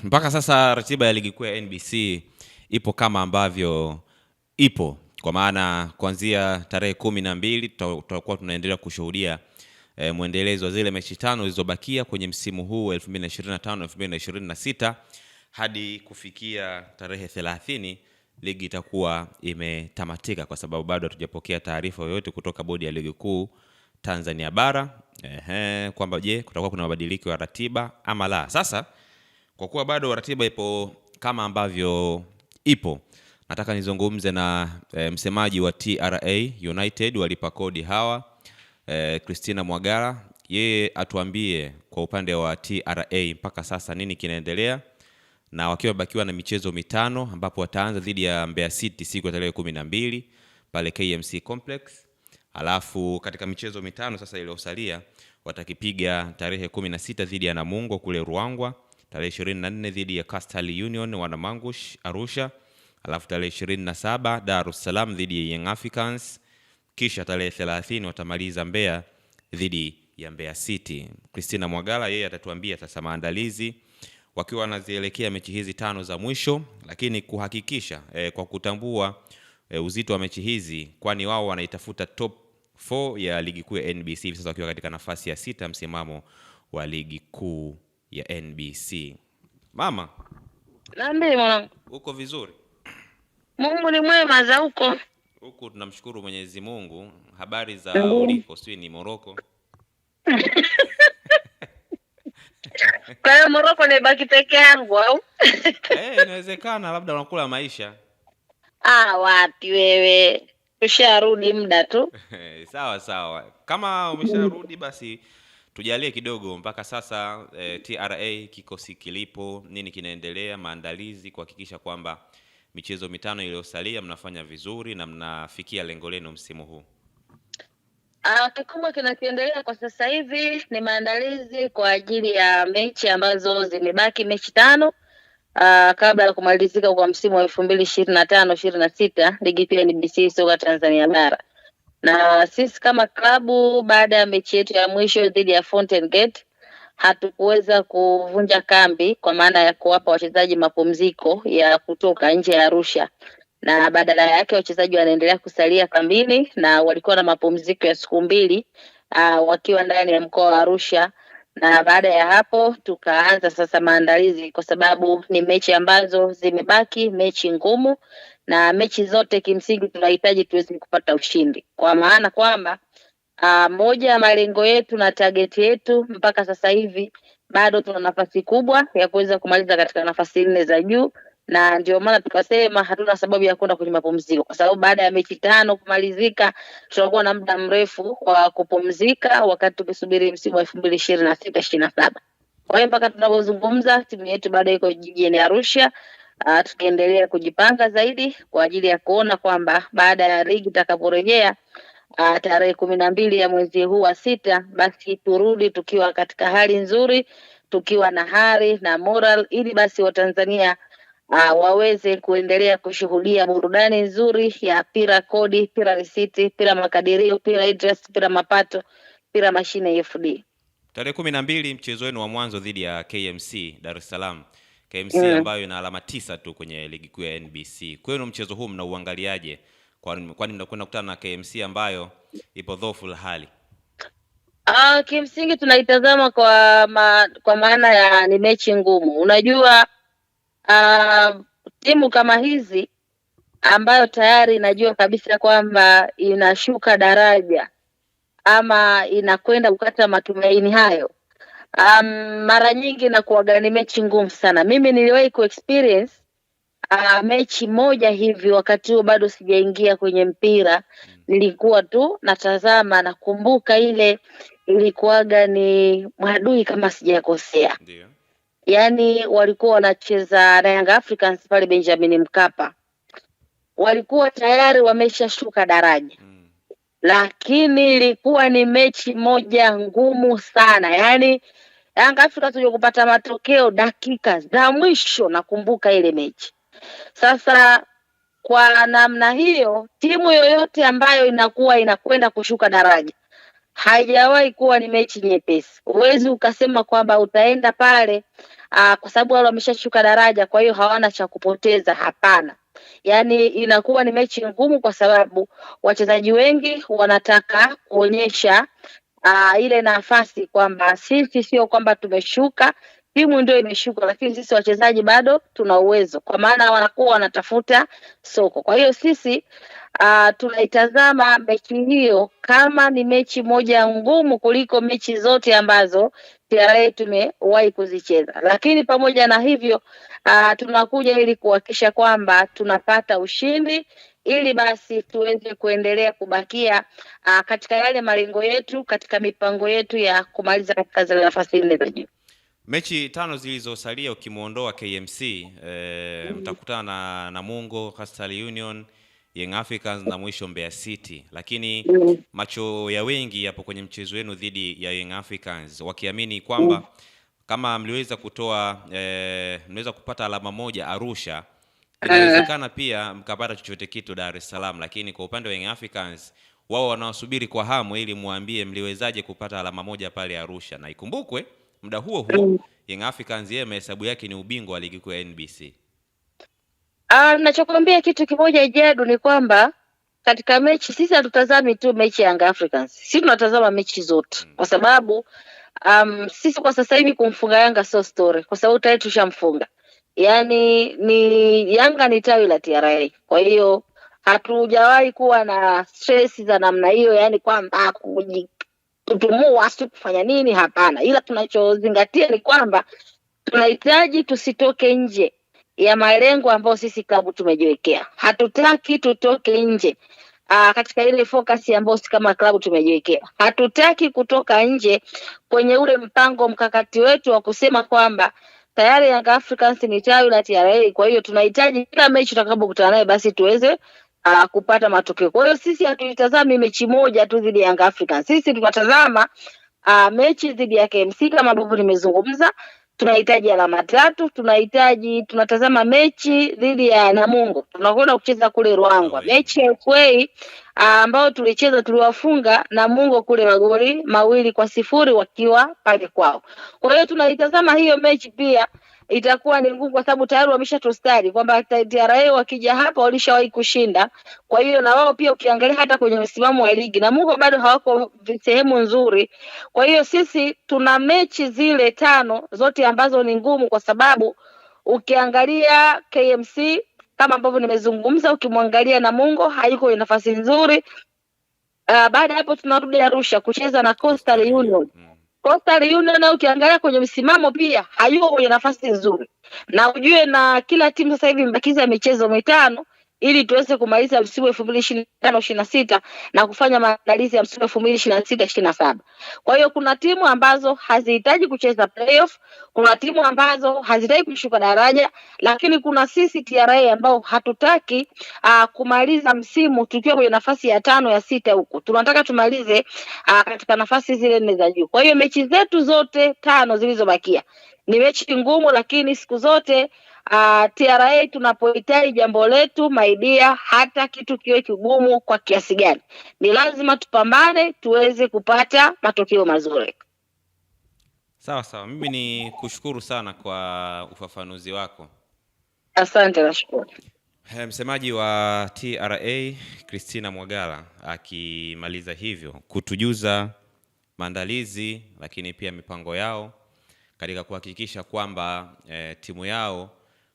mpaka sasa ratiba ya ligi kuu ya NBC ipo kama ambavyo ipo, kwa maana kuanzia tarehe 12 tutakuwa tunaendelea kushuhudia mwendelezo wa zile mechi 5 zilizobakia kwenye msimu huu 2025-2026 hadi kufikia tarehe 30 ligi itakuwa imetamatika, kwa sababu bado hatujapokea taarifa yoyote kutoka bodi ya ligi kuu Tanzania bara kwamba je, kutakuwa kuna mabadiliko ya ratiba ama la. Sasa kwa kuwa bado ratiba ipo kama ambavyo ipo, nataka nizungumze na msemaji wa TRA United walipa kodi hawa, Christina Mwagala, yeye atuambie kwa upande wa TRA mpaka sasa nini kinaendelea, na wakiwa bakiwa na michezo 5 ambapo wataanza dhidi ya Mbeya City siku ya tarehe 12 pale KMC Complex. Alafu katika michezo 5 sasa iliyosalia watakipiga tarehe 16 dhidi ya Namungo kule Ruangwa, tarehe 24 dhidi ya Coastal Union Wanamangush Arusha, alafu tarehe 27 Dar es Salaam dhidi ya Young Africans, kisha tarehe 30 watamaliza Mbeya dhidi ya Mbeya City. Christina Mwagala yeye atatuambia sasa maandalizi wakiwa wanazielekea mechi hizi 5 za mwisho, lakini kuhakikisha kwa kutambua uzito wa mechi hizi, kwani wao wanaitafuta top 4 ya ligi kuu ya NBC sasa wakiwa katika nafasi ya 6 msimamo wa ligi kuu ya NBC. Mama, Naambie mwanangu. Uko vizuri? Mungu ni mwema za huko. Huku tunamshukuru Mwenyezi Mungu. Habari za uliko? Sio ni Morocco. Kwa hiyo Morocco ni baki peke yangu au? Inawezekana labda unakula maisha. Wapi wewe? Usharudi muda tu. Sawa. Kama umesharudi basi tujalie kidogo mpaka sasa TRA kikosi kilipo, nini kinaendelea, maandalizi kuhakikisha kwamba michezo 5 iliyosalia mnafanya vizuri na mnafikia lengo lenu msimu huu. Kikubwa kinachoendelea kwa sasa hivi ni maandalizi kwa ajili ya mechi ambazo zimebaki, mechi 5 kabla ya kumalizika kwa msimu wa 2025-26 ligi kuu ya NBC soka Tanzania bara. Na sisi kama klabu baada ya mechi yetu ya mwisho dhidi ya Fountain Gate hatukuweza kuvunja kambi, kwa maana ya kuwapa wachezaji mapumziko ya kutoka nje ya Arusha, na badala yake wachezaji wanaendelea kusalia kambini na walikuwa na mapumziko ya siku 2 wakiwa ndani ya mkoa wa Arusha. Na baada ya hapo tukaanza sasa maandalizi, kwa sababu ni mechi ambazo zimebaki, mechi ngumu, na mechi zote kimsingi tunahitaji tuweze kupata ushindi, kwa maana kwamba moja ya malengo yetu na target yetu mpaka sasa hivi bado tuna nafasi kubwa ya kuweza kumaliza katika nafasi 4 za juu, na ndio maana tukasema hatuna sababu ya kwenda kwenye mapumziko, kwa sababu baada ya mechi 5 kumalizika tutakuwa na muda mrefu wa kupumzika wakati tukisubiri msimu wa 2026-27. Kwa hiyo mpaka tunapozungumza timu yetu bado iko jijini Arusha, tukiendelea kujipanga zaidi kwa ajili ya kuona kwamba baada ya ligi itakaporejea tarehe 12 ya mwezi huu wa 6 basi turudi tukiwa katika hali nzuri, tukiwa na hari na moral, ili basi Watanzania waweze kuendelea kushuhudia burudani nzuri ya pira kodi, pira risiti, pira makadirio, pira interest, pira mapato, pira mashine FD. Tarehe 12 mchezo wenu wa mwanzo dhidi ya KMC Dar es Salaam. KMC ambayo ina alama 9 tu kwenye ligi kuu ya NBC. Kwenu mchezo huu mnauangaliaje? Kwani mnakwenda kukutana na KMC ambayo ipo dhaifu hali? Kimsingi tunaitazama kwa maana ya ni mechi ngumu. Unajua timu kama hizi ambayo tayari inajua kabisa kwamba inashuka daraja ama inakwenda kukata matumaini hayo, mara nyingi inakuwa ni mechi ngumu sana. Mimi niliwahi kuexperience mechi moja hivi, wakati huo bado sijaingia kwenye mpira, nilikuwa tu natazama. Nakumbuka ile ilikuwaga ni Mwadui kama sijakosea. Ndio. Yaani walikuwa wanacheza na Young Africans pale Benjamin Mkapa. Walikuwa tayari wameshashuka daraja. Lakini ilikuwa ni mechi moja ngumu sana. Yaani Young Africans tulikuwa kupata matokeo dakika za mwisho, nakumbuka ile mechi. Sasa kwa namna hiyo timu yoyote ambayo inakuwa inakwenda kushuka daraja haijawahi kuwa ni mechi nyepesi. Huwezi ukasema kwamba utaenda pale kwa sababu wale wameshashuka daraja, kwa hiyo hawana cha kupoteza. Hapana, yaani inakuwa ni mechi ngumu, kwa sababu wachezaji wengi wanataka kuonyesha ile nafasi kwamba sisi sio kwamba tumeshuka, timu ndio imeshuka, lakini sisi wachezaji bado tuna uwezo, kwa maana wanakuwa wanatafuta soko. Kwa hiyo sisi tunaitazama mechi hiyo kama ni mechi moja ngumu kuliko mechi zote ambazo TRA tumewahi kuzicheza, lakini pamoja na hivyo tunakuja ili kuhakikisha kwamba tunapata ushindi ili basi tuweze kuendelea kubakia katika yale malengo yetu, katika mipango yetu ya kumaliza katika zile nafasi nne za juu. Mechi 5 zilizosalia ukimuondoa KMC mtakutana na Namungo, Coastal Union, Young Africans na mwisho Mbeya City, lakini macho ya wengi yapo kwenye mchezo wenu dhidi ya Young Africans, wakiamini kwamba kama mliweza kupata alama moja Arusha, inawezekana pia mkapata chochote kitu Dar es Salaam. Lakini kwa upande wa Young Africans, wao wanawasubiri kwa hamu ili muambie mliwezaje kupata alama moja pale Arusha. Na ikumbukwe muda huo Young Africans yeye mahesabu yake ni ubingwa wa ligi kuu ya NBC. Ninachokuambia kitu kimoja Jadu ni kwamba katika mechi sisi hatutazami tu mechi ya Young Africans. Sisi tunatazama mechi zote. Kwa sababu sisi kwa sasa hivi kumfunga Yanga so story, kwa sababu tayari tushamfunga. Yaani ni Yanga ni tawi la TRA. Kwa hiyo hatujawahi kuwa na stress za namna hiyo, yani kwamba kutumua sio kufanya nini, hapana. Ila tunachozingatia ni kwamba tunahitaji tusitoke nje ya malengo ambayo sisi klabu tumejiwekea. Hatutaki tutoke nje katika ile focus ambayo sisi kama klabu tumejiwekea. Hatutaki kutoka nje kwenye ule mpango mkakati wetu wa kusema kwamba tayari Young Africans ni tawi la TRA. Kwa hiyo tunahitaji kila mechi tutakapokutana naye basi tuweze kupata matokeo. Kwa hiyo sisi hatuitazami mechi moja tu dhidi ya Young Africans. Sisi tunatazama mechi dhidi ya KMC kama ambavyo nimezungumza. Tunahitaji alama 3, tunatazama mechi dhidi ya Namungo. Tunakwenda kucheza kule Ruangwa. Mechi ya FA ambayo tulicheza tuliwafunga Namungo kule magoli 2-0 wakiwa pale kwao. Kwa hiyo tunaitazama hiyo mechi pia itakuwa ni ngumu, kwa sababu tayari wameshatustari kwamba TRA wakija hapa walishawahi kushinda. Kwa hiyo na wao pia ukiangalia hata kwenye msimamo wa ligi Namungo bado hawako sehemu nzuri. Kwa hiyo sisi tuna mechi zile 5 zote ambazo ni ngumu, kwa sababu ukiangalia KMC kama ambavyo nimezungumza, ukimwangalia Namungo hayuko kwenye nafasi nzuri. Baada hapo tunarudi Arusha kucheza na Coastal Union. Coastal Union na ukiangalia kwenye msimamo pia hayuko kwenye nafasi nzuri. Na ujue na kila timu sasa hivi imebakiza michezo 5 ili tuweze kumaliza msimu 2025-26 na kufanya maandalizi ya msimu 2026-27. Kwa hiyo kuna timu ambazo hazihitaji kucheza playoff, kuna timu ambazo hazihitaji kushuka daraja, lakini kuna sisi TRA ambao hatutaki kumaliza msimu tukiwa kwenye nafasi ya 5 ya 6 huko. Tunataka tumalize katika nafasi zile 4 za juu. Kwa hiyo mechi zetu zote 5 zilizobakia ni mechi ngumu, lakini siku zote TRA tunapohitaji jambo letu maidia, hata kitu kiwe kigumu kwa kiasi gani, ni lazima tupambane tuweze kupata matokeo mazuri. Sawa, mimi ni kushukuru sana kwa ufafanuzi wako. Asante, nashukuru. Msemaji wa TRA Christina Mwagala akimaliza hivyo kutujuza maandalizi lakini pia mipango yao katika kuhakikisha kwamba timu yao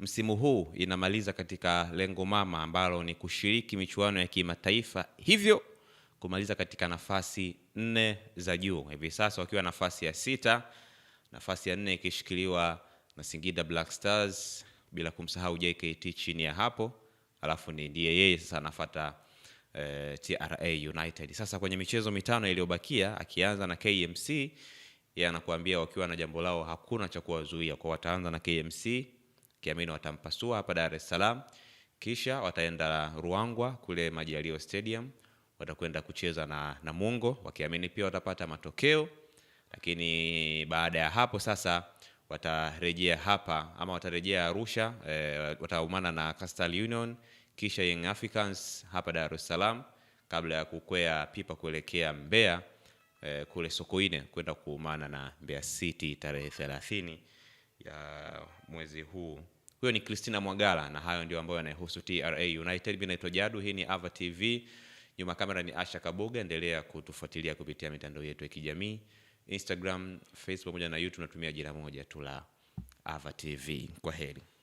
msimu huu inamaliza katika lengo mama ambalo ni kushiriki michuano ya kimataifa, hivyo kumaliza katika nafasi 4 za juu. Hivi sasa wakiwa nafasi ya 6, nafasi ya 4 ikishikiliwa na Singida Black Stars, bila kumsahau JKT chini ya hapo, alafu ndiye yeye sasa anafuata TRA United. Sasa kwenye michezo 5 iliyobakia akianza na KMC, yeye anakuambia wakiwa na jambo lao hakuna cha kuwazuia. Kwa wataanza na KMC, kiamini watampasua hapa Dar es Salaam, kisha wataenda Ruangwa kule Majaliwa Stadium, watakwenda kucheza na Namungo wakiamini pia watapata matokeo. Lakini baada ya hapo sasa watarejea hapa ama watarejea Arusha, wataumana na Coastal Union, kisha Young Africans hapa Dar es Salaam kabla ya kukwea pipa kuelekea Mbeya kule Sokoine kwenda kuumana na Mbeya City tarehe 30 ya mwezi huu. Huyo ni Christina Mwagala, na hayo ndio ambayo yanahusu TRA United. Mimi naitwa Jadu, hii ni Ava TV. Nyuma kamera ni Asha Kaboga. Endelea kutufuatilia kupitia mitandao yetu ya kijamii, Instagram, Facebook pamoja na YouTube, natumia jina moja tu la Ava TV. Kwaheri.